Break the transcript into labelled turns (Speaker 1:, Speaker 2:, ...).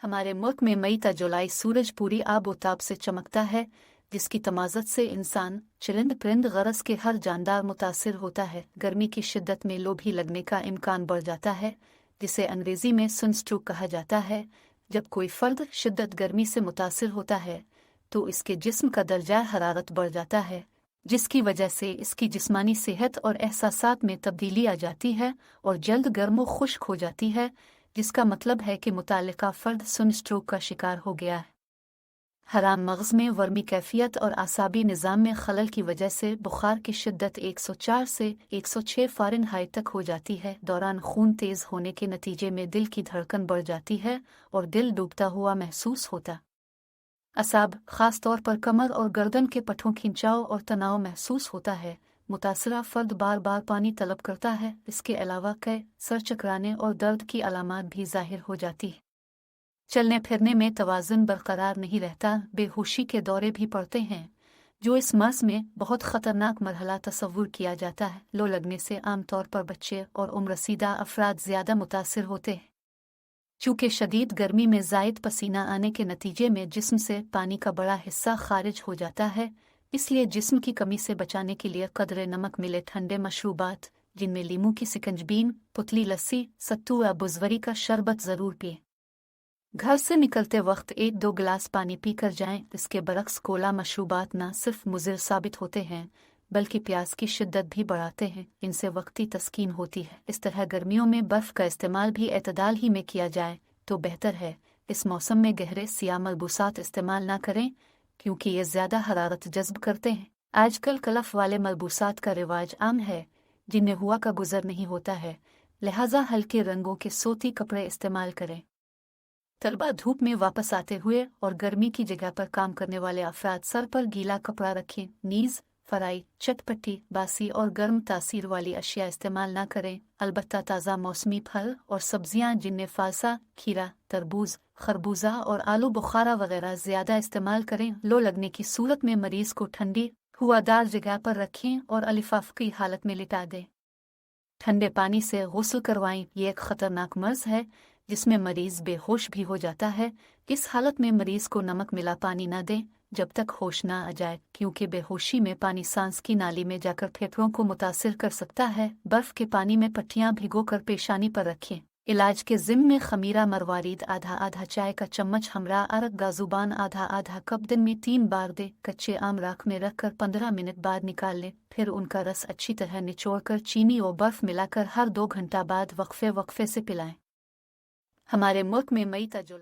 Speaker 1: हमारे मुल्क में मई ता जुलाई सूरज पूरी आबोताब से चमकता है, जिसकी तमाज़त से इंसान, चरिंद परिंद गरज के हर जानदार मुतासिर होता है। गर्मी की शिद्दत में लो भी लगने का इम्कान बढ़ जाता है, जिसे अंग्रेज़ी में सनस्ट्रोक कहा जाता है। जब कोई फ़र्द शिद्दत गर्मी से मुतासिर होता है तो इसके जिस्म का दर्जा हरारत बढ़ जाता है, जिसकी वजह से इसकी जिस्मानी सेहत और एहसासात में तब्दीली आ जाती है और जल्द गर्म व खुश्क हो जाती है, जिसका मतलब है कि मुतालिका फ़र्द सनस्ट्रोक का शिकार हो गया है। हराम मग़ज़ में वर्मी कैफियत और आसाबी निज़ाम में खलल की वजह से बुखार की शिद्दत 104 से 106 फ़ारेनहाइट तक हो जाती है। दौरान खून तेज़ होने के नतीजे में दिल की धड़कन बढ़ जाती है और दिल डूबता हुआ महसूस होता। असाब ख़ास तौर पर कमर और गर्दन के पट्टों खिंचाव और तनाव महसूस होता है। मुतासरा फ़र्द बार बार पानी तलब करता है। इसके अलावा कई सर चकराने और दर्द की अलामात भी ज़ाहिर हो जाती है। चलने फिरने में तवाज़ुन बरकरार नहीं रहता। बेहोशी के दौरे भी पड़ते हैं, जो इस मर्ज़ में बहुत ख़तरनाक मरहला तस्वुर किया जाता है। लो लगने से आमतौर पर बच्चे और उम्ररसीदा अफराद ज़्यादा मुतासिर होते हैं। चूँकि शदीद गर्मी में ज़ायद पसीना आने के नतीजे में जिस्म से पानी का बड़ा हिस्सा खारिज हो जाता है, इसलिए जिस्म की कमी से बचाने के लिए कदरे नमक मिले ठंडे मशरूबात, जिनमें लीमू की सिकंजबीन, पुतली लस्सी, सत्तू या बुज़वरी का शरबत ज़रूर पिएं। घर से निकलते वक्त 1-2 गिलास पानी पीकर जाएं। इसके बरक्स कोला मशरूबात न सिर्फ मुज़िर साबित होते हैं, बल्कि प्यास की शिद्दत भी बढ़ाते हैं। इनसे वक्ती तस्कीन होती है। इस तरह गर्मियों में बर्फ़ का इस्तेमाल भी एतदाल ही में किया जाए तो बेहतर है। इस मौसम में गहरे सियाह मलबूसात इस्तेमाल ना करें, क्योंकि ये ज़्यादा हरारत जज्ब करते हैं। आजकल कलफ वाले मलबूसात का रिवाज आम है, जिनमें हुआ का गुजर नहीं होता है, लिहाजा हल्के रंगों के सूती कपड़े इस्तेमाल करें। तलबा धूप में वापस आते हुए और गर्मी की जगह पर काम करने वाले अफराद सर पर गीला कपड़ा रखें। नीज़, फ्राई, चटपटी, बासी और गर्म तासीर वाली अशिया इस्तेमाल ना करें। अलबत्ता ताज़ा मौसमी फल और सब्जियां, जिनमें फालसा, खीरा, तरबूज, खरबूजा और आलू बुखारा वगैरह ज़्यादा इस्तेमाल करें। लो लगने की सूरत में मरीज़ को ठंडी हवादार जगह पर रखें और अलिफाफ की हालत में लिटा दें। ठंडे पानी से गुस्ल करवाएं। ये एक ख़तरनाक मर्ज़ है जिसमें मरीज़ बेहोश भी हो जाता है। इस हालत में मरीज़ को नमक मिला पानी न दें जब तक होश ना आ जाए, क्योंकि बेहोशी में पानी सांस की नाली में जाकर फेफड़ों को मुतासिर कर सकता है। बर्फ़ के पानी में पट्टियाँ भिगोकर पेशानी पर रखें। इलाज के ज़िम्न में खमीरा मरवारीद आधा आधा चाय का चम्मच, हमरा अरक गाजुबान आधा आधा कप दिन में 3 बार दे। कच्चे आम राख में रखकर 15 मिनट बाद निकाल लें। फिर उनका रस अच्छी तरह निचोड़कर चीनी और बर्फ़ मिलाकर हर 2 घंटा बाद वक्फे वक्फे से पिलाएं। हमारे मुल्क में मई ता जुलाई